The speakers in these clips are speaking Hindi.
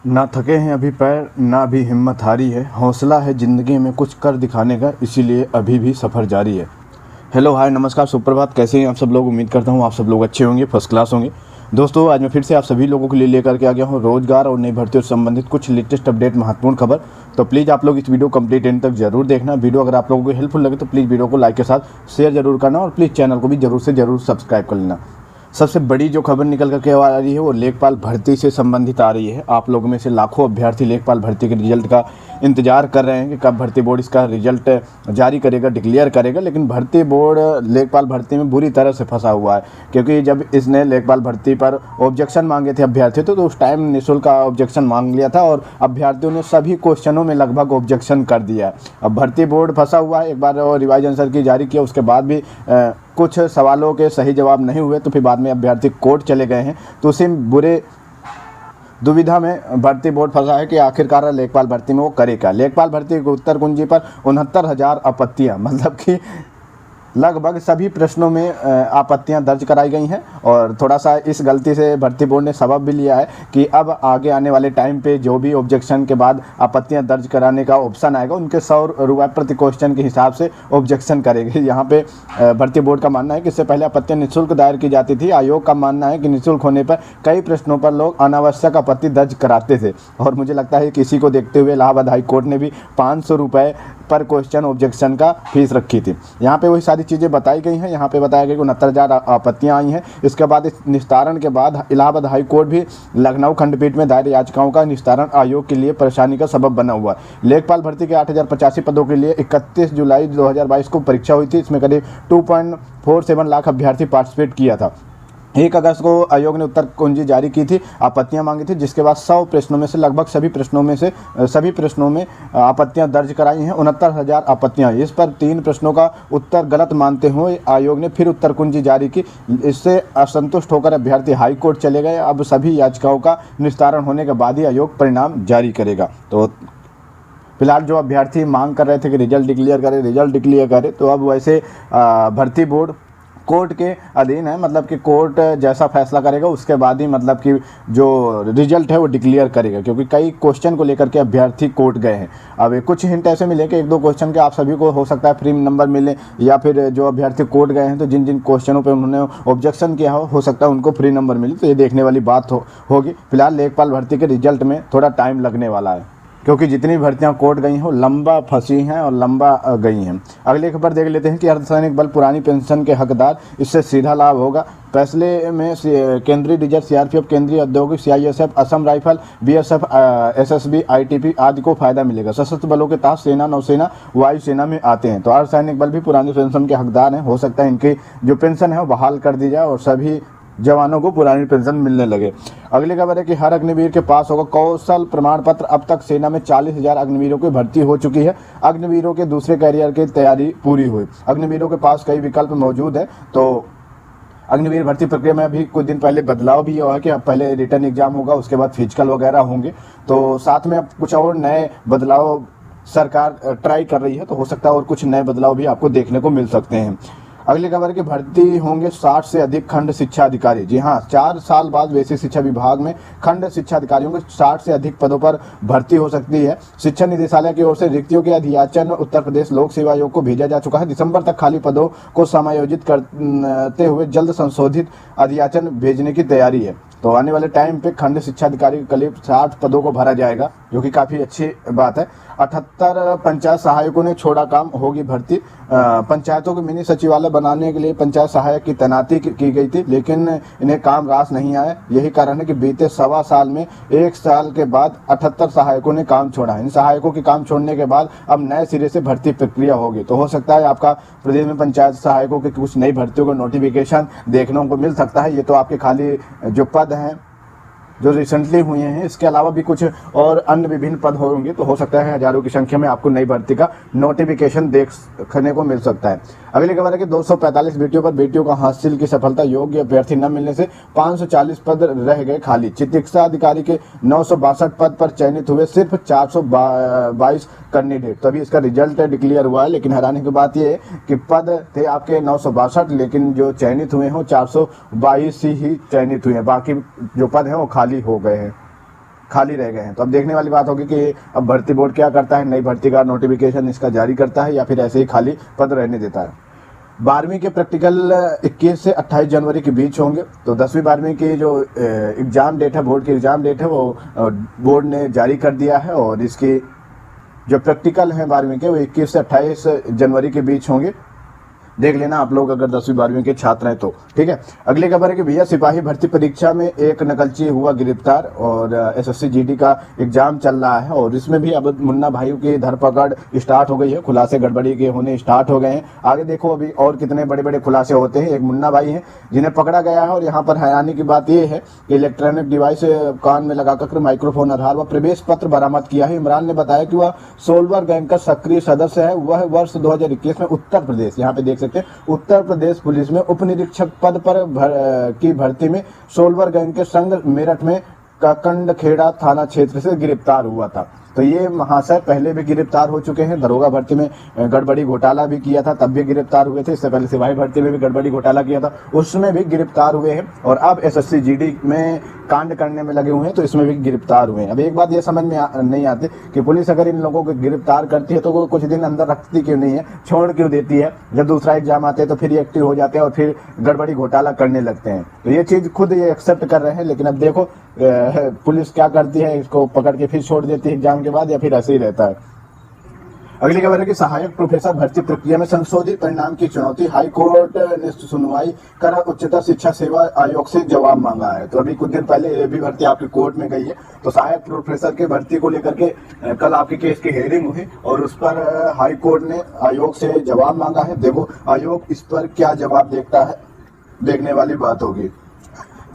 ना थके हैं अभी पैर, ना भी हिम्मत हारी है। हौसला है ज़िंदगी में कुछ कर दिखाने का, इसीलिए अभी भी सफ़र जारी है। हेलो हाय नमस्कार सुप्रभात, कैसे हैं आप सब लोग। उम्मीद करता हूँ आप सब लोग अच्छे होंगे, फर्स्ट क्लास होंगे। दोस्तों आज मैं फिर से आप सभी लोगों के लिए लेकर के आ गया हूँ रोजगार और नई भर्तियों से संबंधित कुछ लेटेस्ट अपडेट, महत्वपूर्ण खबर। तो प्लीज़ आप लोग इस वीडियो कंप्लीट एंड तक जरूर देखना। वीडियो अगर आप लोगों को हेल्पफुल लगे तो प्लीज़ वीडियो को लाइक के साथ शेयर जरूर करना और प्लीज़ चैनल को भी जरूर से जरूर सब्सक्राइब कर लेना। सबसे बड़ी जो खबर निकल करके आ रही है वो लेखपाल भर्ती से संबंधित आ रही है। आप लोगों में से लाखों अभ्यर्थी लेखपाल भर्ती के रिजल्ट का इंतजार कर रहे हैं कि कब भर्ती बोर्ड इसका रिजल्ट जारी करेगा, डिक्लेयर करेगा। लेकिन भर्ती बोर्ड लेखपाल भर्ती में बुरी तरह से फंसा हुआ है, क्योंकि जब इसने लेखपाल भर्ती पर ऑब्जेक्शन मांगे थे अभ्यर्थियों तो उस टाइम निःशुल्क का ऑब्जेक्शन मांग लिया था और अभ्यर्थियों ने सभी क्वेश्चनों में लगभग ऑब्जेक्शन कर दिया है। अब भर्ती बोर्ड फंसा हुआ है। एक बार रिवाइज आंसर की जारी किया, उसके बाद भी कुछ सवालों के सही जवाब नहीं हुए, तो फिर बाद में अभ्यर्थी कोर्ट चले गए हैं। तो उसी बुरे दुविधा में भर्ती बोर्ड फंसा है कि आखिरकार लेखपाल भर्ती में वो करे क्या। लेखपाल भर्ती की उत्तर कुंजी पर 69,000 आपत्तियां, मतलब कि लगभग सभी प्रश्नों में आपत्तियां दर्ज कराई गई हैं। और थोड़ा सा इस गलती से भर्ती बोर्ड ने सबब भी लिया है कि अब आगे आने वाले टाइम पे जो भी ऑब्जेक्शन के बाद आपत्तियां दर्ज कराने का ऑप्शन आएगा, उनके 100 रुपये प्रति क्वेश्चन के हिसाब से ऑब्जेक्शन करेंगे। यहाँ पे भर्ती बोर्ड का मानना है कि इससे पहले आपत्तियां निःशुल्क दायर की जाती थी। आयोग का मानना है कि निःशुल्क होने पर कई प्रश्नों पर लोग अनावश्यक आपत्ति दर्ज कराते थे। और मुझे लगता है कि इसी को देखते हुए इलाहाबाद हाई कोर्ट ने भी 500 रुपये पर क्वेश्चन ऑब्जेक्शन का फीस रखी थी। यहाँ पे वही सारी चीज़ें बताई गई हैं। यहाँ पे बताया गया कि 69,000 आपत्तियाँ आई हैं। इसके बाद इस निस्तारण के बाद इलाहाबाद हाई कोर्ट भी लखनऊ खंडपीठ में दायर याचिकाओं का निस्तारण आयोग के लिए परेशानी का सबब बना हुआ है। लेखपाल भर्ती के 8,085 पदों के लिए 31 जुलाई 2022 को परीक्षा हुई थी। इसमें करीब 2.47 लाख अभ्यर्थी पार्टिसिपेट किया था। 1 अगस्त को आयोग ने उत्तर कुंजी जारी की थी, आपत्तियां मांगी थी, जिसके बाद 100 प्रश्नों में से लगभग सभी प्रश्नों में आपत्तियां दर्ज कराई हैं। 69,000 आपत्तियां। इस पर 3 प्रश्नों का उत्तर गलत मानते हुए आयोग ने फिर उत्तर कुंजी जारी की। इससे असंतुष्ट होकर अभ्यर्थी हाई कोर्ट चले गए। अब सभी याचिकाओं का निस्तारण होने के बाद ही आयोग परिणाम जारी करेगा। तो फिलहाल जो अभ्यर्थी मांग कर रहे थे कि रिजल्ट डिक्लेयर करे, तो अब वैसे भर्ती बोर्ड कोर्ट के अधीन है, मतलब कि कोर्ट जैसा फैसला करेगा उसके बाद ही मतलब कि जो रिजल्ट है वो डिक्लेयर करेगा। क्योंकि कई क्वेश्चन को लेकर के अभ्यर्थी कोर्ट गए हैं। अब कुछ हिंट ऐसे मिले कि 1-2 क्वेश्चन के आप सभी को हो सकता है फ्री नंबर मिले, या फिर जो अभ्यर्थी कोर्ट गए हैं तो जिन जिन क्वेश्चनों पर उन्होंने ऑब्जेक्शन किया हो सकता है उनको फ्री नंबर मिले। तो ये देखने वाली बात होगी। फिलहाल लेखपाल भर्ती के रिजल्ट में थोड़ा टाइम लगने वाला है, क्योंकि जितनी भर्तियां कोर्ट गई हैं वो लंबा फंसी हैं और लंबा गई हैं। अगली खबर देख लेते हैं कि अर्धसैनिक बल पुरानी पेंशन के हकदार, इससे सीधा लाभ होगा। फैसले में केंद्रीय रिजर्व, सीआरपीएफ, केंद्रीय औद्योगिक, CISF, Assam rifle, BSF, SSB, ITB आदि को फायदा मिलेगा। सशस्त्र बलों के तहत सेना, नौसेना, वायुसेना में आते हैं तो अर्धसैनिक बल भी पुरानी पेंशन के हकदार हैं। हो सकता है इनकी जो पेंशन है वो बहाल कर दी जाए और सभी जवानों को पुरानी पेंशन मिलने लगे। अगली खबर है कि हर अग्निवीर के पास होगा कौशल प्रमाण पत्र। अब तक सेना में 40,000 अग्निवीरों की भर्ती हो चुकी है। अग्निवीरों के दूसरे कैरियर की तैयारी पूरी हुई। अग्निवीरों के पास कई विकल्प मौजूद है। तो अग्निवीर भर्ती प्रक्रिया में अभी कुछ दिन पहले बदलाव भी हुआ है कि अब पहले रिटर्न एग्जाम होगा, उसके बाद फिजिकल वगैरह होंगे। तो साथ में अब कुछ और नए बदलाव सरकार ट्राई कर रही है, तो हो सकता है और कुछ नए बदलाव भी आपको देखने को मिल सकते हैं। अगली खबर की भर्ती होंगे 60 से अधिक खंड शिक्षा अधिकारी। जी हाँ, 4 साल बाद बेसिक शिक्षा विभाग में खंड शिक्षा अधिकारियों के 60 से अधिक पदों पर भर्ती हो सकती है। शिक्षा निदेशालय की ओर से रिक्तियों के अधियाचन उत्तर प्रदेश लोक सेवा आयोग को भेजा जा चुका है। दिसंबर तक खाली पदों को समायोजित करते हुए जल्द संशोधित अधियाचन भेजने की तैयारी है। तो आने वाले टाइम पे खंड शिक्षा अधिकारी के करीब 60 पदों को भरा जाएगा, जो कि काफ़ी अच्छी बात है। 78 पंचायत सहायकों ने छोड़ा काम, होगी भर्ती। पंचायतों के मिनी सचिवालय बनाने के लिए पंचायत सहायक की तैनाती की गई थी, लेकिन इन्हें काम रास नहीं आया। यही कारण है कि बीते 1.25 साल में 1 साल के बाद 78 सहायकों ने काम छोड़ा है। इन सहायकों के काम छोड़ने के बाद अब नए सिरे से भर्ती प्रक्रिया होगी। तो हो सकता है आपका प्रदेश में पंचायत सहायकों के कुछ नई भर्तियों का नोटिफिकेशन देखने को मिल सकता है। ये तो आपके खाली जो पद हैं जो रिसेंटली हुए हैं, इसके अलावा भी कुछ और अन्य विभिन्न पद होंगे। तो हो सकता है हजारों की संख्या में आपको नई भर्ती का नोटिफिकेशन देखने को मिल सकता है। अगली खबर है कि 245 बेटियों पर बेटियों का हासिल की सफलता, योग्य अभ्यर्थी न मिलने से 540 पद रह गए खाली। चिकित्सा अधिकारी के 962 पद पर चयनित हुए सिर्फ 422 कैंडिडेट। तो अभी इसका रिजल्ट डिक्लेयर हुआ है, लेकिन हैरानी की बात यह है कि पद थे आपके 962, लेकिन जो चयनित हुए हैं 422 ही चयनित हुए हैं। बाकी जो पद हैं वो खाली हो गए हैं। खाली रह गए हैं। तो अब देखने वाली बात होगी कि अब भर्ती बोर्ड क्या करता है, नई भर्ती का नोटिफिकेशन इसका जारी करता है या फिर ऐसे ही खाली पद रहने देता है। 12वीं के प्रैक्टिकल 21 से 28 जनवरी के बीच होंगे। तो 10वीं 12वीं की जो एग्ज़ाम डेट है, बोर्ड की एग्ज़ाम डेट है, वो बोर्ड ने जारी कर दिया है और इसकी जो प्रैक्टिकल हैं 12वीं के वो 21 से 28 जनवरी के बीच होंगे। देख लेना आप लोग अगर 10वीं 12वीं के छात्र हैं तो। ठीक है, अगली खबर है कि भैया सिपाही भर्ती परीक्षा में एक नकलची हुआ गिरफ्तार और एसएससी जीडी का एग्जाम चल रहा है और इसमें भी अब मुन्ना भाइयों की धरपकड़ स्टार्ट हो गई है, खुलासे गड़बड़ी के होने स्टार्ट हो गए हैं। आगे देखो अभी और कितने बड़े बड़े खुलासे होते हैं। एक मुन्ना भाई हैं जिन्हें पकड़ा गया है और यहाँ पर हैरानी की बात यह है कि इलेक्ट्रॉनिक डिवाइस कान में लगाकर माइक्रोफोन आधार व प्रवेश पत्र बरामद किया है। इमरान ने बताया कि वह सोलवर गैंग का सक्रिय सदस्य है। वह वर्ष 2021 में उत्तर प्रदेश, यहाँ पे देख सकते हैं, उत्तर प्रदेश पुलिस में उप निरीक्षक पद पर की भर्ती में सोलवर गैंग के संग मेरठ में काकंडखेड़ा थाना क्षेत्र से गिरफ्तार हुआ था। तो ये महाशय पहले भी गिरफ्तार हो चुके हैं, दरोगा भर्ती में गड़बड़ी घोटाला भी किया था, तब भी गिरफ्तार हुए थे। इससे पहले सिपाही भर्ती में भी गड़बड़ी घोटाला किया था, उसमें भी गिरफ्तार हुए हैं और अब एसएससी जीडी में कांड करने में लगे हुए हैं तो इसमें भी गिरफ्तार हुए हैं। अब एक बात ये समझ में नहीं आती कि पुलिस अगर इन लोगों को गिरफ्तार करती है तो वो कुछ दिन अंदर रखती क्यों नहीं है, छोड़ क्यों देती है। जब दूसरा एग्जाम आते हैं तो फिर ये एक्टिव हो जाते हैं और फिर गड़बड़ी घोटाला करने लगते हैं। तो ये चीज़ खुद ये एक्सेप्ट कर रहे हैं, लेकिन अब देखो पुलिस क्या करती है, इसको पकड़ के फिर छोड़ देती है एग्जाम के बाद या फिर ऐसे ही रहता है। अगली खबर है कि सहायक प्रोफेसर भर्ती प्रक्रिया में संशोधित परिणाम की चुनौती, हाई कोर्ट ने सुनवाई कर उच्चतर शिक्षा सेवा आयोग से जवाब मांगा है। तो अभी कुछ दिन पहले ये भी भर्ती आपकी कोर्ट में गई है। तो सहायक प्रोफेसर के भर्ती को लेकर के कल आपके केस की हेयरिंग हुई और उस पर हाई कोर्ट ने आयोग से जवाब मांगा है। देखो आयोग इस पर क्या जवाब देता है, देखने वाली बात होगी।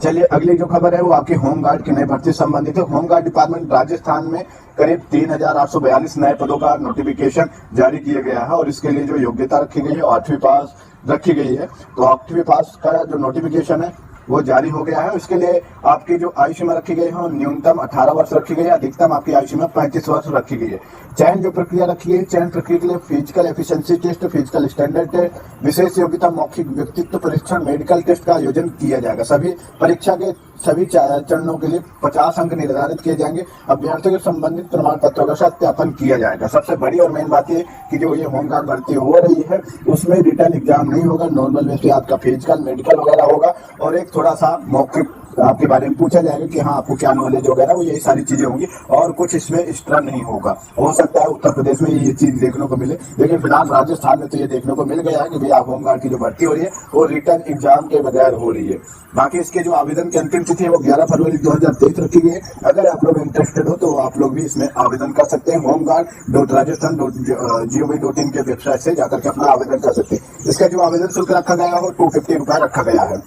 चलिए अगली जो खबर है वो आपकी होमगार्ड की नई भर्ती संबंधित है। होमगार्ड डिपार्टमेंट राजस्थान में करीब 3842 नए पदों का नोटिफिकेशन जारी किया गया है और इसके लिए जो योग्यता रखी गई है 8वीं पास रखी गई है। तो 8वीं पास का जो नोटिफिकेशन है वो जारी हो गया है। इसके लिए आपकी जो आयु सीमा रखी गई है न्यूनतम 18 वर्ष रखी गई है, अधिकतम आपकी आयु सीमा 35 वर्ष रखी गई है। चयन जो प्रक्रिया रखी गई है, चयन प्रक्रिया के लिए physical efficiency test, physical standard test, विशेष योग्यता, मौखिक व्यक्तित्व परीक्षण, मेडिकल टेस्ट का आयोजन किया जाएगा। सभी परीक्षा के सभी चरणों के लिए 50 अंक निर्धारित किए जाएंगे। अभ्यर्थियों के संबंधित प्रमाण पत्रों का सत्यापन किया जाएगा। सबसे बड़ी और मेन बात ये कि जो ये होमगार्ड भर्ती हो रही है उसमें रिटर्न एग्जाम नहीं होगा, नॉर्मल वे से आपका फिजिकल मेडिकल वगैरह होगा और एक थोड़ा सा मौखिक आपके बारे में पूछा जाएगा कि हाँ आपको क्या नॉलेज वगैरह, वो यही सारी चीजें होंगी और कुछ इसमें एक्स्ट्रा नहीं होगा। हो सकता है उत्तर प्रदेश में ये चीज देखने को मिले, लेकिन फिलहाल राजस्थान में तो ये देखने को मिल गया है कि भैया होमगार्ड की जो भर्ती हो रही है वो रिटर्न एग्जाम के बगैर हो रही है। बाकी इसके जो आवेदन की अंतिम तिथि है वो 11 फरवरी 2023 रखी गई है। अगर आप लोग इंटरेस्टेड हो तो आप लोग भी इसमें आवेदन कर सकते हैं। homeguard.rajasthan.gov.in के वेबसाइट से जाकर के अपना आवेदन कर सकते हैं। इसका जो आवेदन शुल्क रखा गया हो 250 रुपए रखा गया है।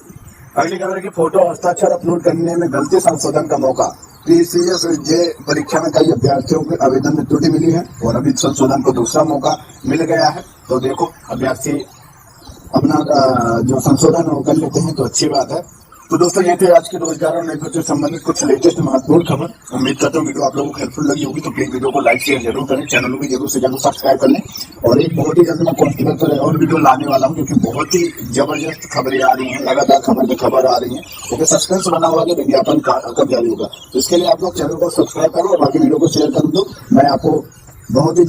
अगली खबर की फोटो हस्ताक्षर अपलोड करने में गलती संशोधन का मौका। पीसीएस जे परीक्षा में कई अभ्यर्थियों के आवेदन में त्रुटि मिली है और अभी संशोधन को दूसरा मौका मिल गया है। तो देखो अभ्यर्थी अपना जो संशोधन वो कर लेते हैं तो अच्छी बात है। तो दोस्तों ये थे आज के रोजगार और नई भर्ती से संबंधित कुछ लेटेस्ट महत्वपूर्ण खबर। उम्मीद करता हूँ वीडियो आप लोगों को हेल्पफुल लगी होगी। तो प्लीज वीडियो को लाइक शेयर जरूर करें, चैनल को भी जरूर से जरूर सब्सक्राइब कर लें और एक बहुत ही जल्द मैं कांस्टेबल पर और वीडियो लाने वाला हूँ क्योंकि बहुत ही जबरदस्त खबरें आ रही हैं, लगातार खबर आ रही है। क्योंकि सस्पेंस बना हुआ कि विज्ञापन कब जारी होगा। इसके लिए आप लोग चैनल को सब्सक्राइब करो और बाकी वीडियो को शेयर कर दो। मैं आपको बहुत ही